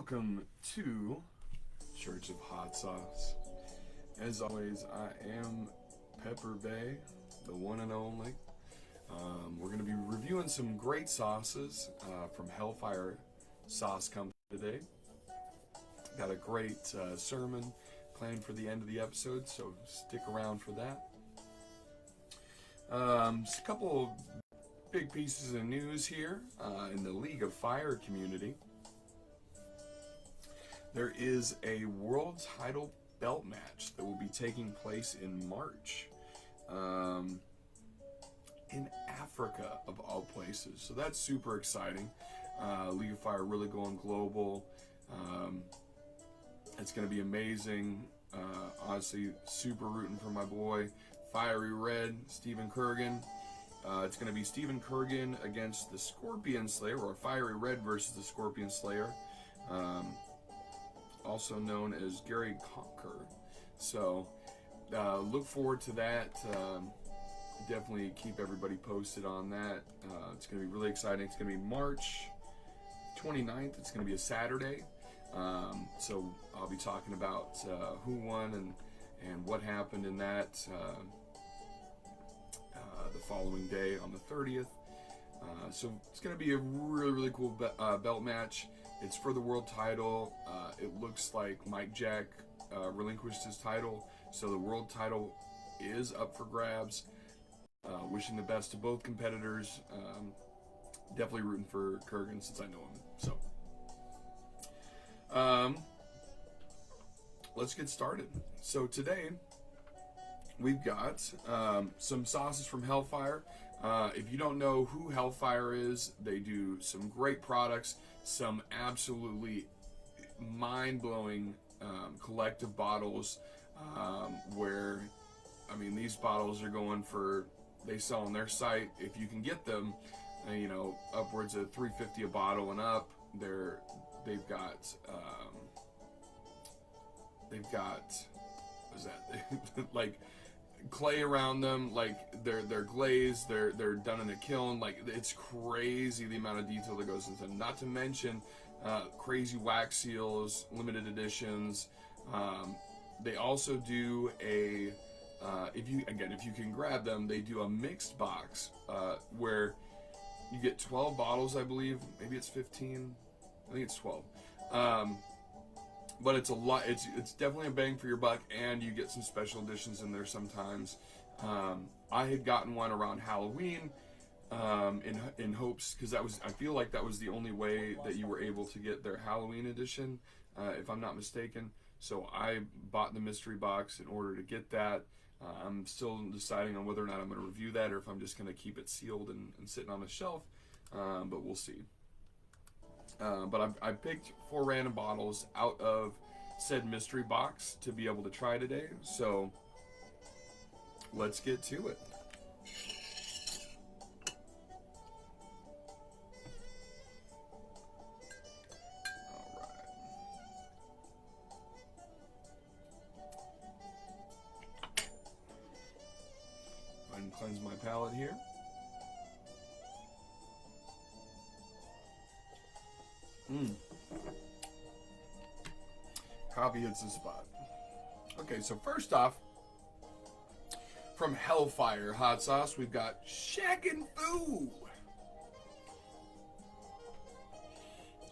Welcome to Church of Hot Sauce. As always, I am Pepper Bay, the one and only. We're going to be reviewing some great sauces from Hellfire Sauce Company today. Got a great sermon planned for the end of the episode, so stick around for that. Just a couple big pieces of news here in the League of Fire community. There is a world title belt match that will be taking place in March in Africa, of all places. So that's super exciting. League of Fire really going global. It's going to be amazing. Honestly, super rooting for my boy, Fiery Red, Stephen Kurgan. It's going to be Stephen Kurgan against the Scorpion Slayer, or Fiery Red versus the Scorpion Slayer. Also known as Gary Conker. So look forward to that. Definitely keep everybody posted on that. It's going to be really exciting. It's going to be March 29th. It's going to be a Saturday. So I'll be talking about who won and what happened in that the following day on the 30th. So it's going to be a really cool belt match. It's for the world title. It looks like Mike Jack relinquished his title, so the world title is up for grabs. Wishing the best to both competitors. Definitely rooting for Kurgan since I know him. So, let's get started. So today we've got some sauces from Hellfire. If you don't know who Hellfire is, they do some great products, some absolutely mind-blowing collective bottles where, I mean, these bottles are going for, they sell on their site, if you can get them, you know, upwards of $3.50 a bottle and up. They've got what is that? Like clay around them, like they're glazed, they're done in a kiln. Like, it's crazy the amount of detail that goes into them. Not to mention crazy wax seals, limited editions. They also do a if you can grab them, they do a mixed box where you get 12 bottles, I believe. Maybe it's 15. I think it's 12. But it's a lot. It's definitely a bang for your buck, and you get some special editions in there sometimes. I had gotten one around Halloween in hopes, because I feel like that was the only way that you were able to get their Halloween edition, if I'm not mistaken. So I bought the mystery box in order to get that. I'm still deciding on whether or not I'm going to review that, or if I'm just going to keep it sealed and sitting on the shelf. But we'll see. But I picked 4 random bottles out of said mystery box to be able to try today. So let's get to it. All right. Go ahead and cleanse my palate here. Coffee hits the spot. Okay, so first off, from Hellfire Hot Sauce, we've got Shackin' Foo.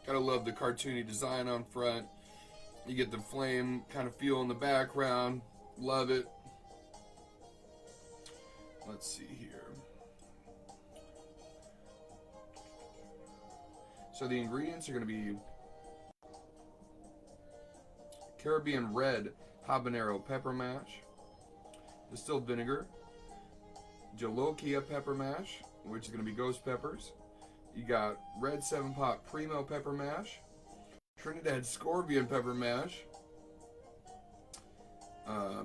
Gotta love the cartoony design on front. You get the flame kind of feel in the background. Love it. Let's see here. So the ingredients are going to be Caribbean Red Habanero Pepper Mash, distilled vinegar, Jolokia Pepper Mash, which is going to be ghost peppers. You got Red 7-Pot Primo Pepper Mash, Trinidad Scorpion Pepper Mash,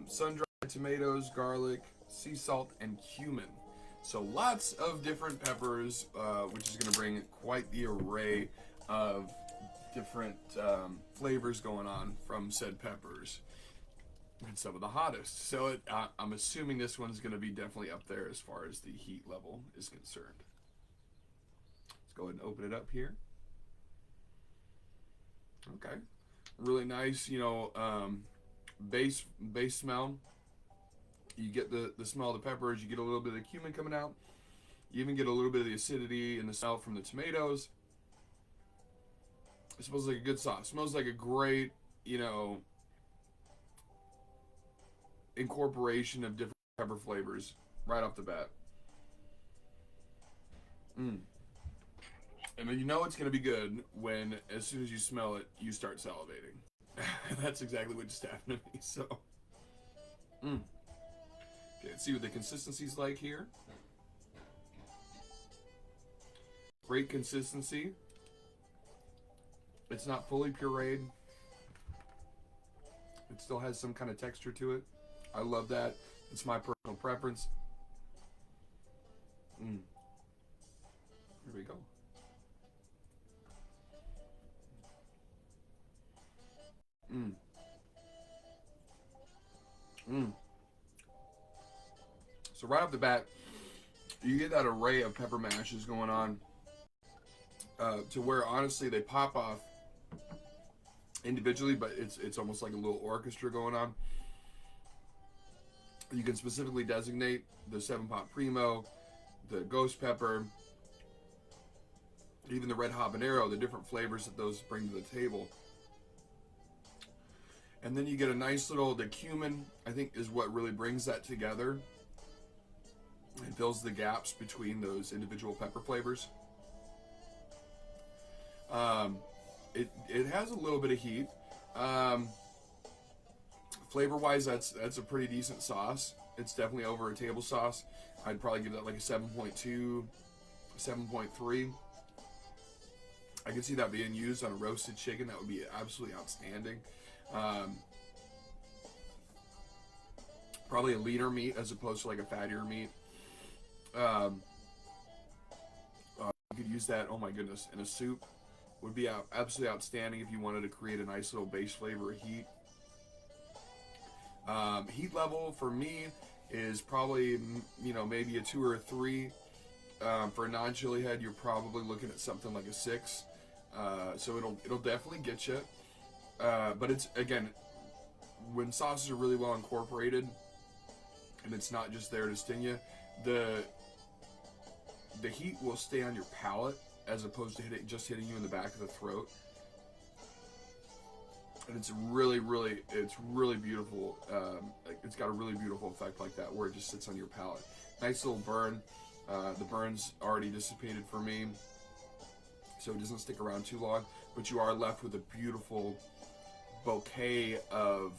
sun-dried tomatoes, garlic, sea salt, and cumin. So lots of different peppers, which is going to bring quite the array of different flavors going on from said peppers, and some of the hottest. So I'm assuming this one's going to be definitely up there as far as the heat level is concerned. Let's go ahead and open it up here. Okay. Really nice, base smell. You get the smell of the peppers. You get a little bit of the cumin coming out. You even get a little bit of the acidity and the smell from the tomatoes. It smells like a good sauce. It smells like a great, incorporation of different pepper flavors right off the bat. Mm. And then you know it's going to be good when, as soon as you smell it, you start salivating. That's exactly what just happened to me. So, okay, let's see what the consistency's like here. Great consistency. It's not fully pureed. It still has some kind of texture to it. I love that. It's my personal preference. Here we go. So right off the bat, you get that array of pepper mashes going on, to where honestly they pop off individually, but it's almost like a little orchestra going on. You can specifically designate the 7-pot primo, the ghost pepper, even the red habanero, the different flavors that those bring to the table. And then you get a nice little, the cumin, I think, is what really brings that together and fills the gaps between those individual pepper flavors. It has a little bit of heat. Flavor wise, that's a pretty decent sauce. It's definitely over a table sauce. I'd probably give that like a 7.2, 7.3. I could see that being used on a roasted chicken. That would be absolutely outstanding. Probably a leaner meat as opposed to like a fattier meat. You could use that, oh my goodness, in a soup. Would be absolutely outstanding if you wanted to create a nice little base flavor of heat. Heat level for me is probably, maybe a 2 or a 3. For a non-chili head, you're probably looking at something like a 6. So it'll definitely get you. But it's, again, when sauces are really well incorporated and it's not just there to sting you, the heat will stay on your palate as opposed to hitting you in the back of the throat. And it's really, it's really beautiful. It's got a really beautiful effect like that where it just sits on your palate. Nice little burn. The burn's already dissipated for me, so it doesn't stick around too long, but you are left with a beautiful bouquet of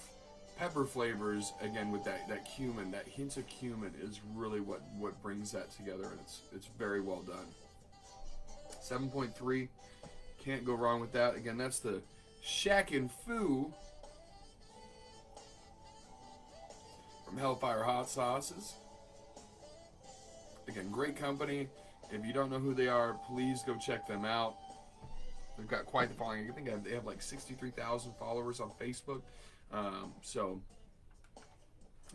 pepper flavors, again, with that cumin. That hint of cumin is really what brings that together, and it's very well done. 7.3, can't go wrong with that. Again, that's the Shackin' Foo from Hellfire Hot Sauces. Again, great company. If you don't know who they are, please go check them out. They've got quite the following. I think they have like 63,000 followers on Facebook.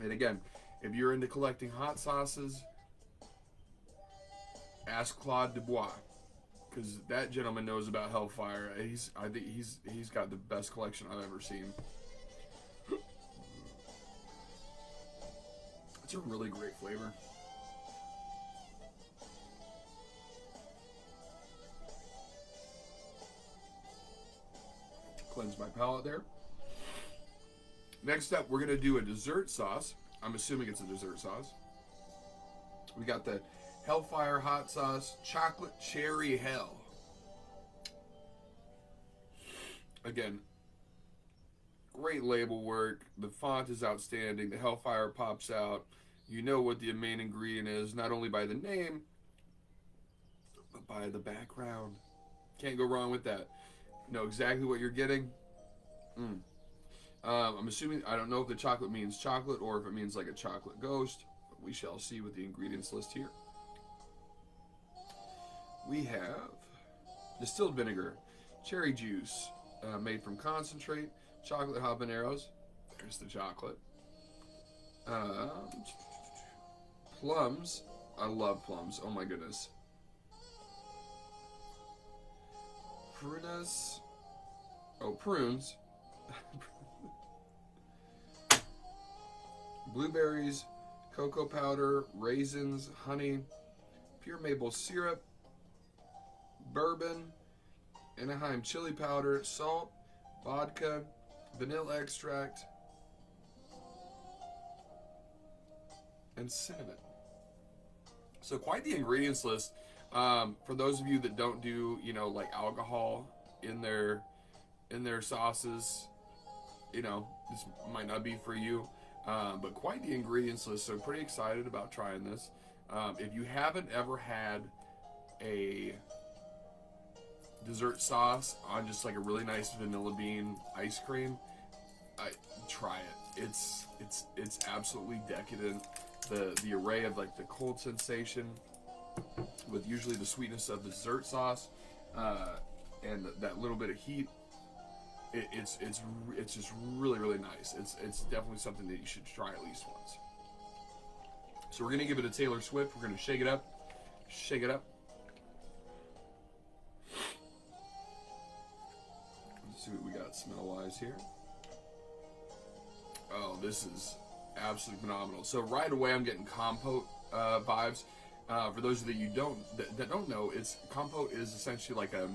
And again, if you're into collecting hot sauces, ask Claude Dubois, because that gentleman knows about Hellfire. I think he's got the best collection I've ever seen. It's a really great flavor. Cleanse my palate there. Next up, we're going to do a dessert sauce. I'm assuming it's a dessert sauce. We got the Hellfire Hot Sauce Chocolate Cherry Hell. Again, great label work. The font is outstanding. The Hellfire pops out. You know what the main ingredient is, not only by the name, but by the background. Can't go wrong with that. Know exactly what you're getting. I'm assuming, I don't know if the chocolate means chocolate or if it means like a chocolate ghost, but we shall see with the ingredients list here. We have distilled vinegar, cherry juice made from concentrate, chocolate habaneros. There's the chocolate. Plums. I love plums. Oh my goodness. Prunas. Oh, prunes. Blueberries, cocoa powder, raisins, honey, pure maple syrup, bourbon, Anaheim chili powder, salt, vodka, vanilla extract, and cinnamon. So quite the ingredients list. For those of you that don't do, like alcohol in their sauces, this might not be for you. But quite the ingredients list. So pretty excited about trying this. If you haven't ever had a dessert sauce on just like a really nice vanilla bean ice cream, try it. It's absolutely decadent. The array of like the cold sensation with usually the sweetness of the dessert sauce and that little bit of heat. It's just really nice. It's definitely something that you should try at least once. So we're gonna give it a Taylor Swift. We're gonna shake it up. Let's see what we got smell-wise here. Oh, this is absolutely phenomenal. So right away, I'm getting compote vibes. For those of you that don't know, compote is essentially like a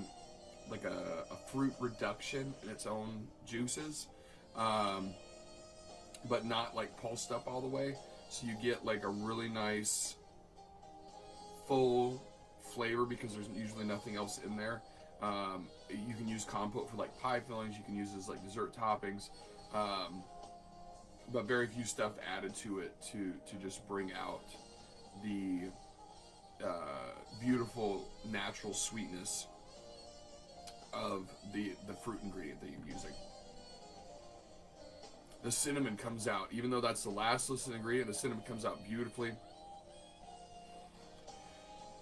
fruit reduction in its own juices, but not like pulsed up all the way. So you get like a really nice full flavor because there's usually nothing else in there. You can use compote for like pie fillings. You can use it as like dessert toppings, but very few stuff added to it to just bring out the beautiful natural sweetness of the fruit ingredient that you're using. The cinnamon comes out, even though that's the last listed ingredient, the cinnamon comes out beautifully.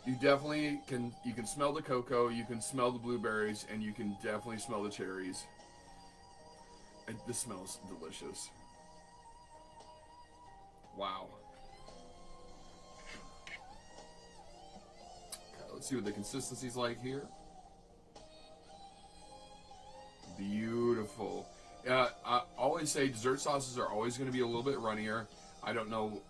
You definitely can smell the cocoa, you can smell the blueberries, and you can definitely smell the cherries. This smells delicious. Wow. Okay, let's see what the consistency's like here. Beautiful. I always say dessert sauces are always going to be a little bit runnier. I don't know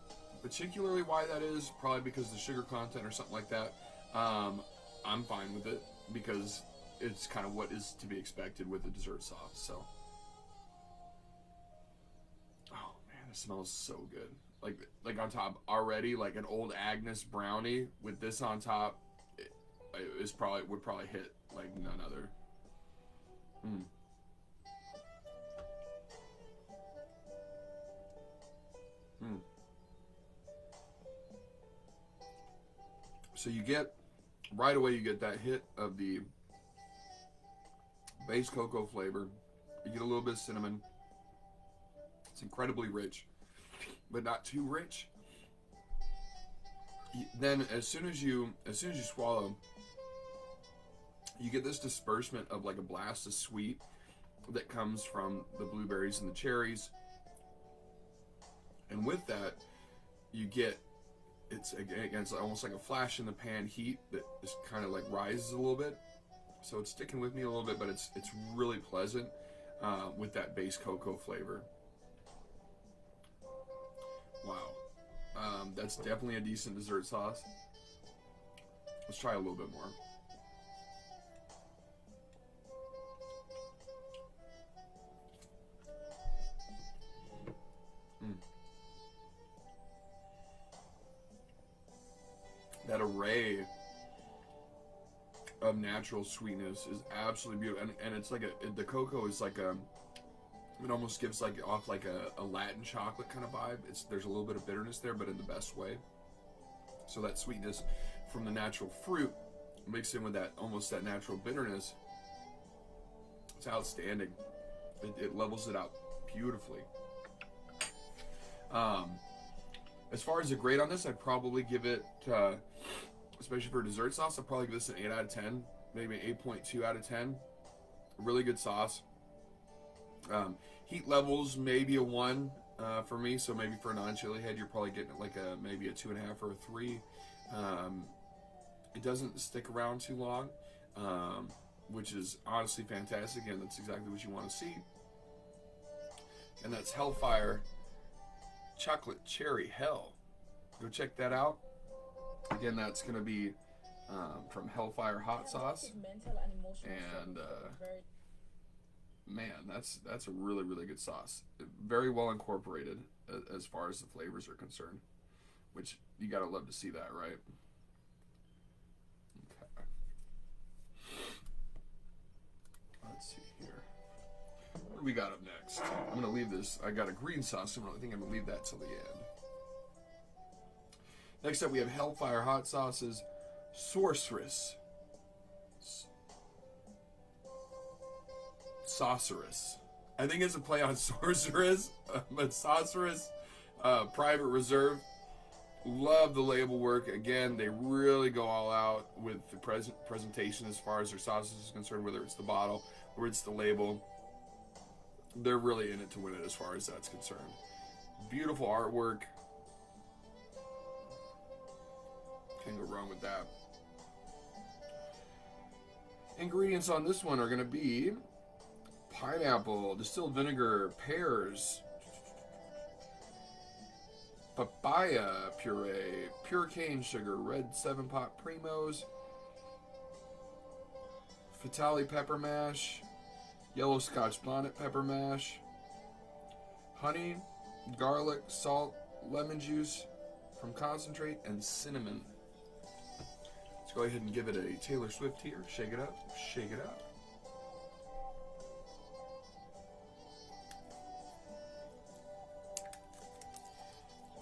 particularly why that is. Probably because of the sugar content or something like that. I'm fine with it because it's kind of what is to be expected with a dessert sauce. So, oh man, it smells so good. Like on top already, like an old Agnes brownie with this on top, would probably hit like none other. So you get, right away you get that hit of the base cocoa flavor. You get a little bit of cinnamon. It's incredibly rich, but not too rich. Then as soon as you swallow, you get this disbursement of like a blast of sweet that comes from the blueberries and the cherries. And with that, you get, it's almost like a flash in the pan heat that just kind of like rises a little bit. So it's sticking with me a little bit, but it's really pleasant with that base cocoa flavor. Wow. That's definitely a decent dessert sauce. Let's try a little bit more. That array of natural sweetness is absolutely beautiful, and it's like the cocoa is like it almost gives like off like a Latin chocolate kind of vibe. There's a little bit of bitterness there, but in the best way. So that sweetness from the natural fruit mixed in with that almost that natural bitterness, it's outstanding. It levels it out beautifully. As far as a grade on this, I'd probably give it, especially for dessert sauce, I'd probably give this an 8 out of 10, maybe an 8.2 out of 10. Really good sauce. Heat levels, maybe a 1 for me, so maybe for a non-chili head, you're probably getting like maybe a 2.5 or a 3. It doesn't stick around too long. which is honestly fantastic, and that's exactly what you want to see. And that's Hellfire Chocolate Cherry Hell. Go check that out. Again, that's going to be from Hellfire Hot Sauce. And man, that's a really, really good sauce. Very well incorporated as far as the flavors are concerned, which you got to love to see that, right? Okay. Let's see here. What do we got up next? I'm going to leave this. I got a green sauce, so I think I'm going to leave that till the end. Next up, we have Hellfire Hot Sauce's Sorceress. Sorceress. I think it's a play on sorceress, but Sorceress, Private Reserve. Love the label work. Again, they really go all out with the presentation as far as their sauces is concerned, whether it's the bottle or it's the label. They're really in it to win it as far as that's concerned. Beautiful artwork. Can't go wrong with that. Ingredients on this one are going to be pineapple, distilled vinegar, pears, papaya puree, pure cane sugar, red 7-pot primos, Fatali pepper mash, yellow Scotch bonnet pepper mash, honey, garlic, salt, lemon juice from concentrate, and cinnamon. Let's go ahead and give it a Taylor Swift here. Shake it up, shake it up.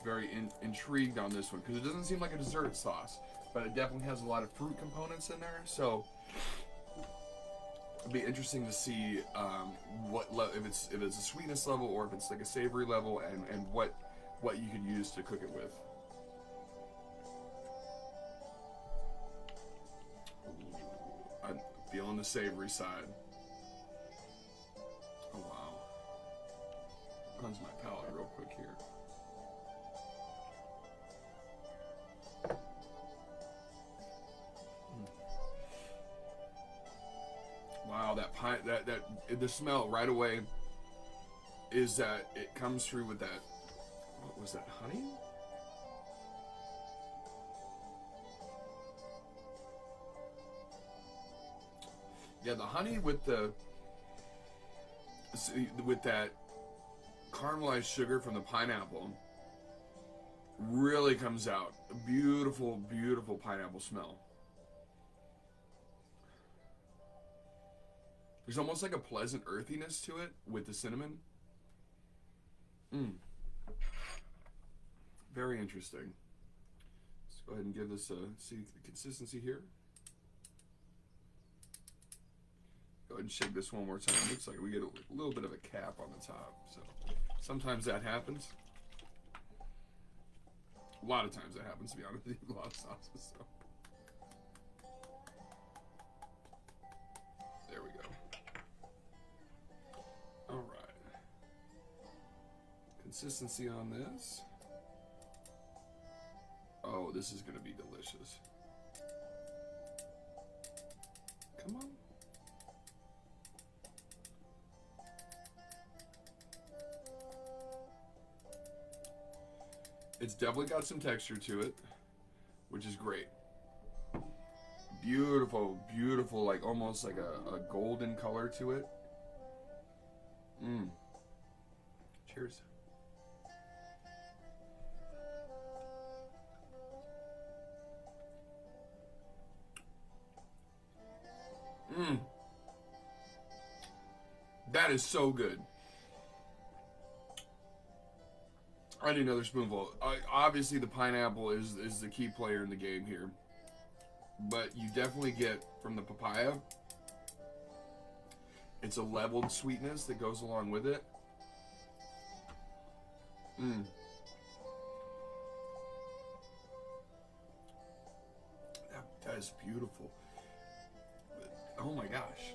Very intrigued on this one because it doesn't seem like a dessert sauce, but it definitely has a lot of fruit components in there. So it'd be interesting to see if it's a sweetness level or if it's like a savory level, and what you could use to cook it with. Ooh, I'm feeling the savory side. Oh wow! Cleanse my palate real quick here. Wow, that the smell right away is that it comes through with that. What was that? Honey? Yeah, the honey with that caramelized sugar from the pineapple really comes out. A beautiful, beautiful pineapple smell. There's almost like a pleasant earthiness to it with the cinnamon. Very interesting. Let's go ahead and give this see the consistency here. Go ahead and shake this one more time. Looks like we get a little bit of a cap on the top. So sometimes that happens. A lot of times that happens, to be honest with you. A lot of sauces. So. There we go. All right. Consistency on this. Oh, this is going to be delicious. Come on. It's definitely got some texture to it, which is great. Beautiful, beautiful, like almost like a golden color to it. Cheers. That is so good. I need another spoonful. Obviously, the pineapple is the key player in the game here. But you definitely get from the papaya, it's a leveled sweetness that goes along with it. That is beautiful. Oh my gosh.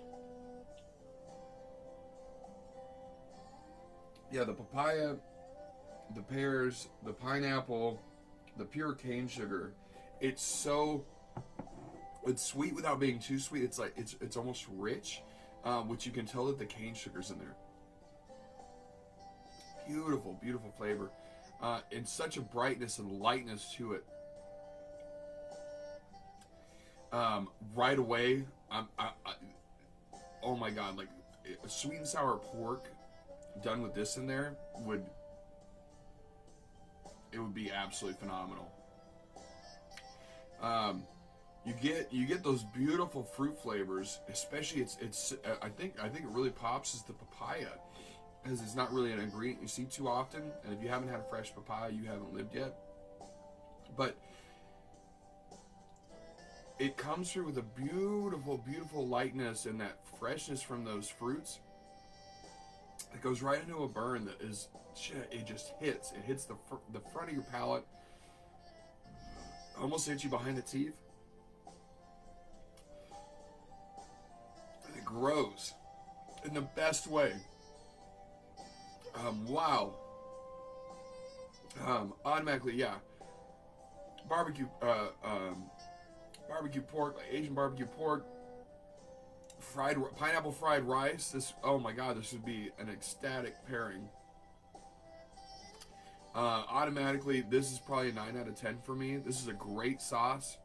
Yeah, the papaya, the pears, the pineapple, the pure cane sugar. It's so It's sweet without being too sweet. It's like it's almost rich, which you can tell that the cane sugar's in there. Beautiful, beautiful flavor, and such a brightness and lightness to it. Right away, oh my god, like sweet and sour pork done with this in there would be absolutely phenomenal. You get those beautiful fruit flavors, especially I think it really pops is the papaya, because it's not really an ingredient you see too often, and if you haven't had a fresh papaya, you haven't lived yet. But it comes through with a beautiful, beautiful lightness and that freshness from those fruits. It goes right into a burn that is, it just hits. It hits the front of your palate, almost hits you behind the teeth. And it grows in the best way. Wow. Automatically, yeah. Barbecue pork, like Asian barbecue pork, pineapple fried rice. This, oh my god, this would be an ecstatic pairing. Automatically, this is probably a 9 out of 10 for me. This is a great sauce.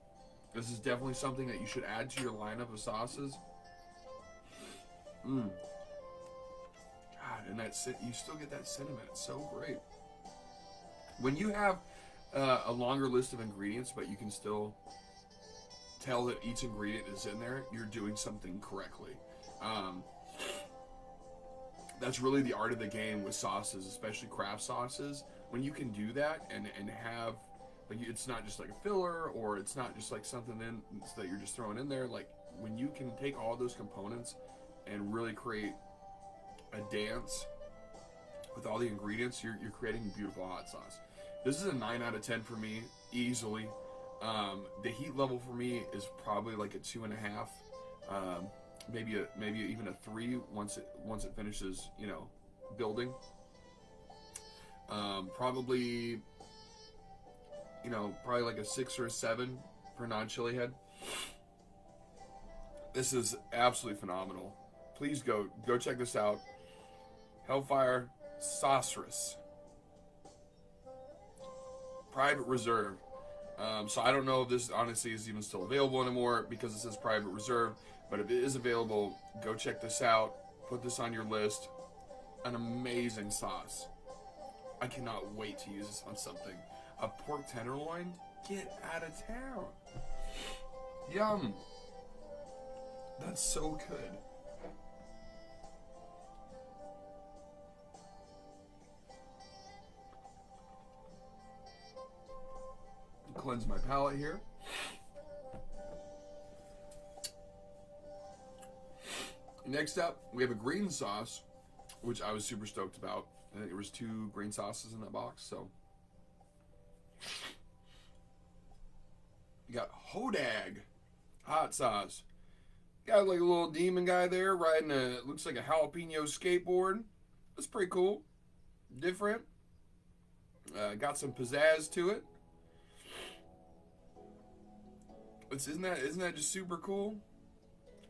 This is definitely something that you should add to your lineup of sauces. God, and you still get that cinnamon. It's so great. When you have a longer list of ingredients, but you can still tell that each ingredient is in there, you're doing something correctly. That's really the art of the game with sauces, especially craft sauces. When you can do that and have, like, it's not just like a filler, or it's not just like something that you're just throwing in there. Like, when you can take all those components and really create a dance with all the ingredients, you're creating a beautiful hot sauce. This is a 9 out of 10 for me, easily. The heat level for me is probably like a 2.5, maybe even a 3 once it finishes, building. Probably like a 6 or a 7 for non-chili head. This is absolutely phenomenal. Please go check this out. Hellfire Sauce. Private Reserve. So I don't know if this honestly is even still available anymore because it says Private Reserve, but if it is available, go check this out. Put this on your list. An amazing sauce. I cannot wait to use this on something. A pork tenderloin? Get out of town. Yum. That's so good. Cleanse my palate here. Next up, we have a green sauce, which I was super stoked about. I think there was 2 green sauces in that box, so. You got Hodag hot sauce. Got like a little demon guy there riding looks like a jalapeno skateboard. That's pretty cool. Different. Got some pizzazz to it. Isn't that just super cool?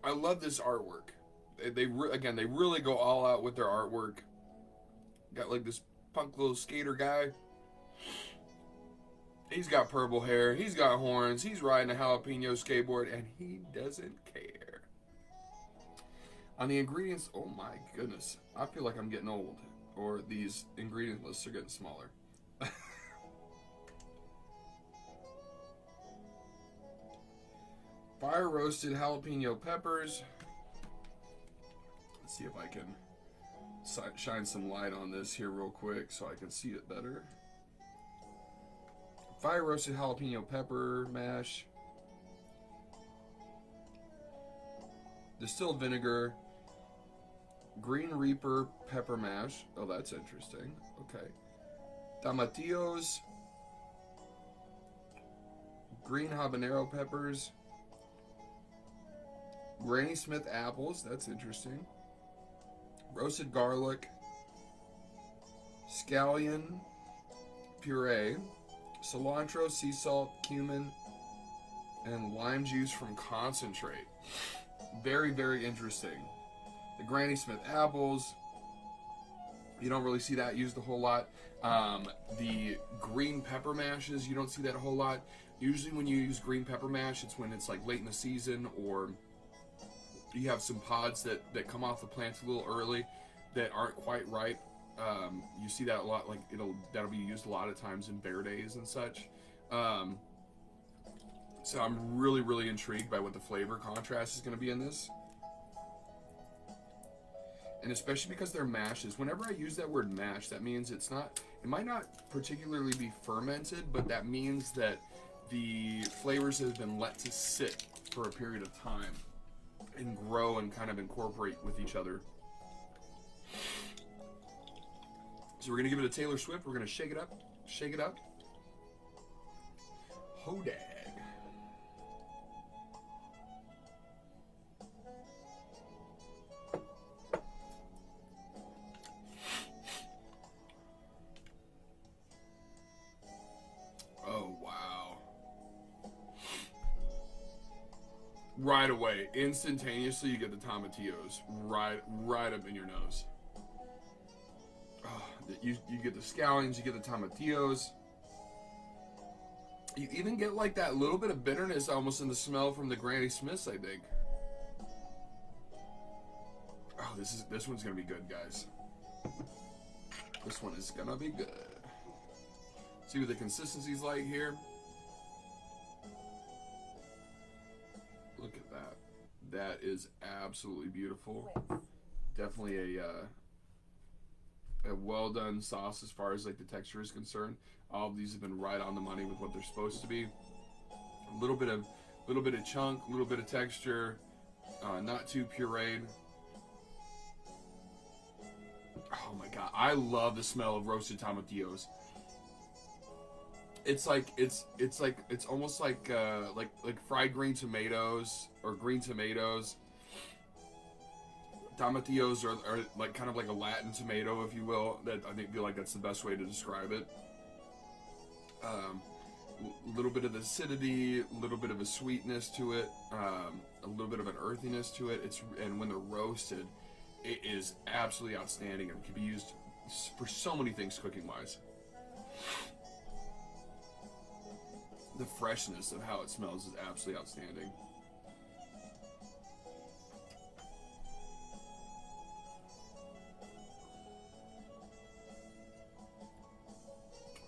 I love this artwork. They really go all out with their artwork. Got like this punk little skater guy. He's got purple hair. He's got horns. He's riding a jalapeno skateboard, and he doesn't care. On the ingredients, oh my goodness, I feel like I'm getting old, or these ingredient lists are getting smaller. Fire roasted jalapeno peppers. Let's see if I can shine some light on this here real quick so I can see it better. Fire roasted jalapeno pepper mash. Distilled vinegar. Green Reaper pepper mash. Oh, that's interesting. Okay. Tomatillos. Green habanero peppers. Granny Smith apples, that's interesting. Roasted garlic. Scallion puree. Cilantro, sea salt, cumin. and lime juice from concentrate. Very, very interesting. The Granny Smith apples, you don't really see that used a whole lot. The green pepper mashes, you don't see that a whole lot. Usually when you use green pepper mash, it's when it's like late in the season, or you have some pods that come off the plants a little early that aren't quite ripe. You see that a lot, like that'll be used a lot of times in bear days and such. So I'm really, really intrigued by what the flavor contrast is going to be in this. And especially because they're mashes. Whenever I use that word mash, that means it might not particularly be fermented, but that means that the flavors have been let to sit for a period of time and grow and kind of incorporate with each other. So we're going to give it a Taylor Swift. We're going to shake it up. Shake it up. Hodag. Oh, wow. Right away, instantaneously, you get the tomatillos right up in your nose. Oh, you get the scallions, you get the tomatillos. You even get like that little bit of bitterness almost in the smell from the Granny Smiths, I think. Oh, this one's gonna be good, guys. This one is gonna be good. See what the consistency's like here. Look at that. That is absolutely beautiful. Definitely a well done sauce as far as like the texture is concerned. All of these have been right on the money with what they're supposed to be. A little bit of chunk, a little bit of texture, not too pureed. Oh my god, I love the smell of roasted tomatillos. It's almost like fried green tomatoes or green tomatoes. Tomatillos are like kind of like a Latin tomato, if you will. That I feel like that's the best way to describe it. A little bit of acidity, a little bit of a sweetness to it, a little bit of an earthiness to it. And when they're roasted, it is absolutely outstanding and can be used for so many things cooking wise. The freshness of how it smells is absolutely outstanding.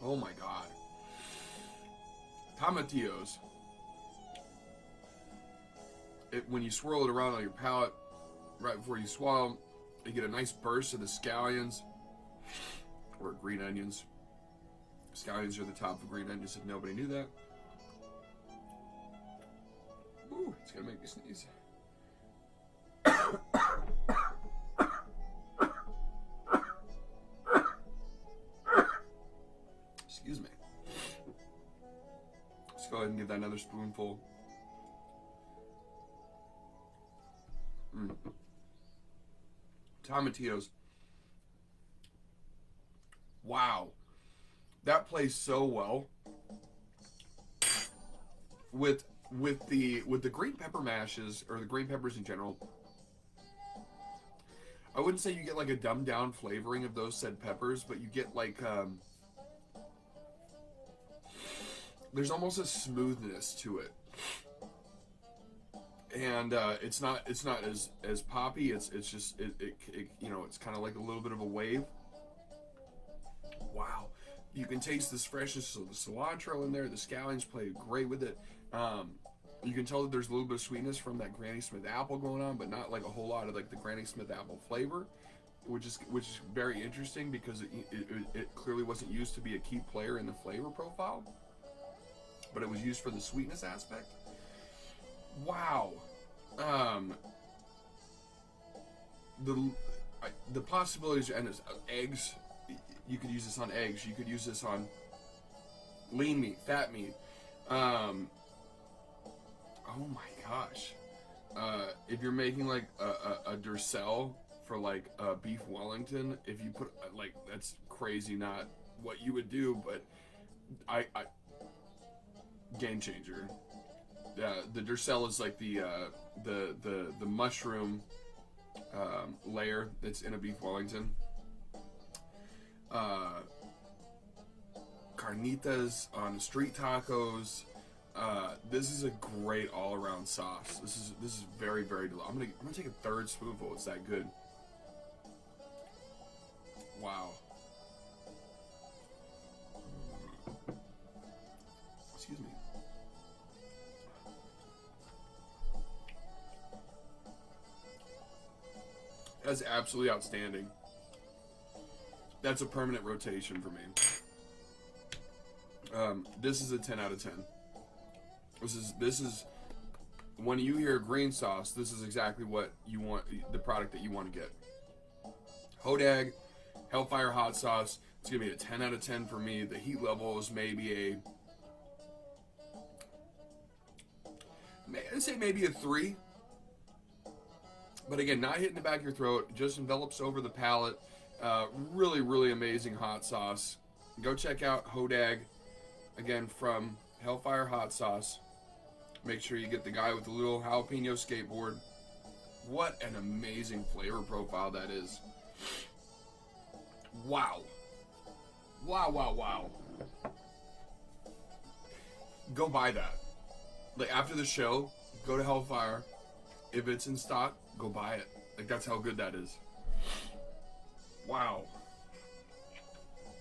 Oh my god. Tomatillos. When you swirl it around on your palate, right before you swallow, you get a nice burst of the scallions, or green onions. Scallions are the top of green onions, if nobody knew that. Ooh, it's gonna make me sneeze. Excuse me. Let's go ahead and give that another spoonful. Tomatillos. Wow. That plays so well with the green pepper mashes, or the green peppers in general. I wouldn't say you get like a dumbed down flavoring of those said peppers, but you get like there's almost a smoothness to it, and it's not as poppy. It's just you know, it's kind of like a little bit of a wave. Wow, you can taste this freshness of the cilantro in there. The scallions play great with it. You can tell that there's a little bit of sweetness from that Granny Smith apple going on, but not like a whole lot of like the Granny Smith apple flavor, which is very interesting because it clearly wasn't used to be a key player in the flavor profile, but it was used for the sweetness aspect. Wow. The possibilities, and eggs. You could use this on eggs. You could use this on lean meat, fat meat. Oh my gosh. If you're making like a Dursel for like beef Wellington, if you put like, that's crazy, not what you would do, but I game changer. the Dursel is like the mushroom layer that's in a beef Wellington. Carnitas on street tacos. This is a great all-around sauce. This is very, very delicious. I'm gonna take a third spoonful. It's that good. Wow. Excuse me. That's absolutely outstanding. That's a permanent rotation for me. This is a 10 out of 10. This is when you hear green sauce, this is exactly what you want, the product that you want to get. Hodag, Hellfire Hot Sauce, it's going to be a 10 out of 10 for me. The heat level is maybe I'd say maybe a 3. But again, not hitting the back of your throat, just envelops over the palate. Really, really amazing hot sauce. Go check out Hodag, again, from Hellfire Hot Sauce. Make sure you get the guy with the little jalapeno skateboard. What an amazing flavor profile that is. Wow. Wow, wow, wow. Go buy that. Like, after the show, go to Hellfire. If it's in stock, go buy it. Like, that's how good that is. Wow.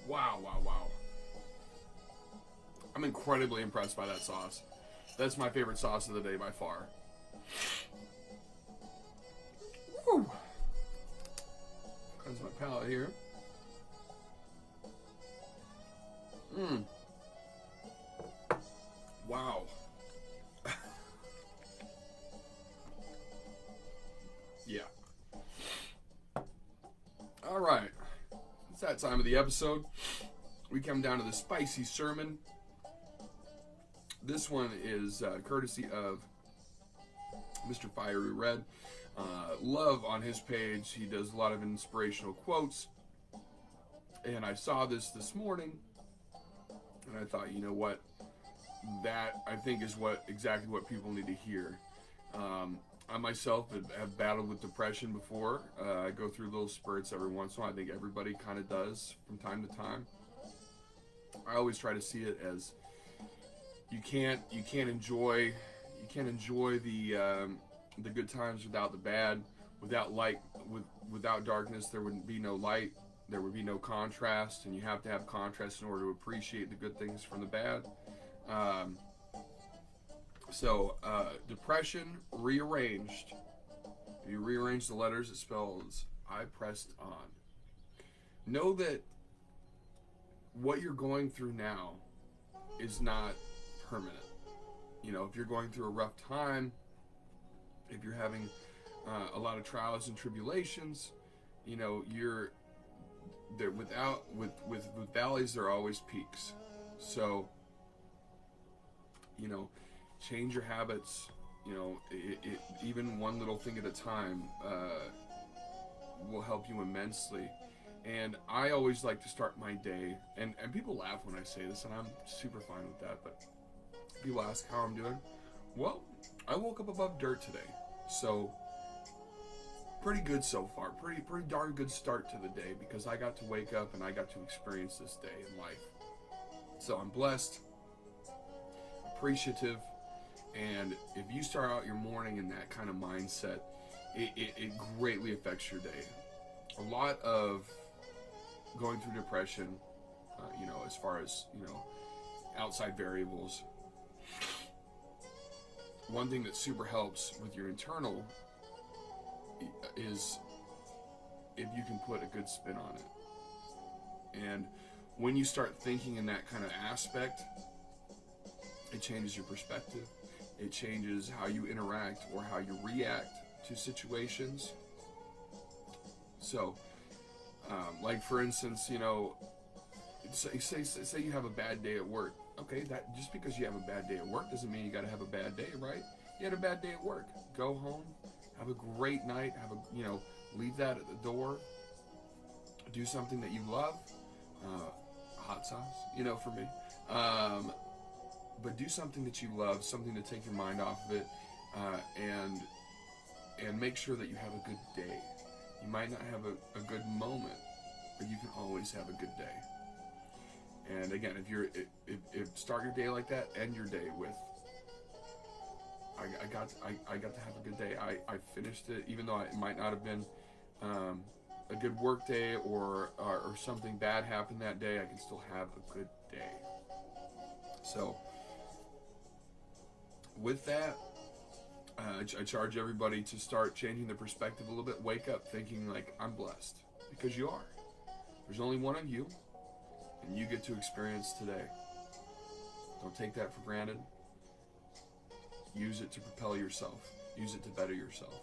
Wow, wow, wow. I'm incredibly impressed by that sauce. That's my favorite sauce of the day by far. Woo! Cleanse my palate here. Wow. Yeah. All right. It's that time of the episode. We come down to the spicy sermon. This one is courtesy of Mr. Fiery Red. Love on his page. He does a lot of inspirational quotes. And I saw this morning. And I thought, you know what? That, I think, is exactly what people need to hear. I myself have battled with depression before. I go through little spurts every once in a while. I think everybody kind of does from time to time. I always try to see it as you can't enjoy the good times without the bad. Without light, without darkness, there wouldn't be no light. There would be no contrast, and you have to have contrast in order to appreciate the good things from the bad. Depression rearranged. If you rearrange the letters, it spells I pressed on. Know that what you're going through now is not permanent. You know, if you're going through a rough time, if you're having a lot of trials and tribulations, you know, you're there. With valleys, there are always peaks. So, you know, change your habits. You know, even one little thing at a time will help you immensely. And I always like to start my day, and people laugh when I say this, and I'm super fine with that, but people ask how I'm doing. Well, I woke up above dirt today, so pretty good so far. Pretty darn good start to the day, because I got to wake up and I got to experience this day in life. So I'm blessed, appreciative, and if you start out your morning in that kind of mindset, it greatly affects your day. A lot of going through depression, you know, as far as, you know, outside variables. One thing that super helps with your internal is if you can put a good spin on it. And when you start thinking in that kind of aspect, it changes your perspective. It changes how you interact or how you react to situations. So, like for instance, you know, say you have a bad day at work. Okay, that just because you have a bad day at work doesn't mean you got to have a bad day, right? You had a bad day at work. Go home, have a great night. Leave that at the door. Do something that you love. Hot sauce, you know, for me. but do something that you love, something to take your mind off of it, and make sure that you have a good day. You might not have a good moment, but you can always have a good day. And again, if start your day like that, end your day with, I got to have a good day. I finished it, even though it might not have been a good work day or something bad happened that day. I can still have a good day. So with that, I charge everybody to start changing their perspective a little bit. Wake up thinking like, I'm blessed, because you are. There's only one of you, and you get to experience today. Don't take that for granted. Use it to propel yourself. Use it to better yourself.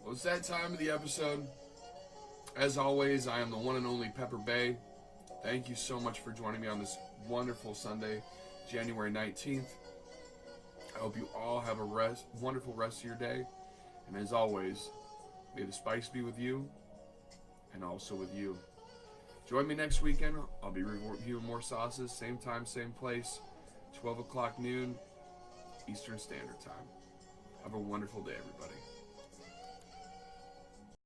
Well, it's that time of the episode. As always, I am the one and only Pepper Bay. Thank you so much for joining me on this wonderful Sunday, January 19th. I hope you all have a wonderful rest of your day. And as always, may the spice be with you and also with you. Join me next weekend. I'll be reviewing more sauces, same time, same place, 12 o'clock noon, Eastern Standard Time. Have a wonderful day, everybody.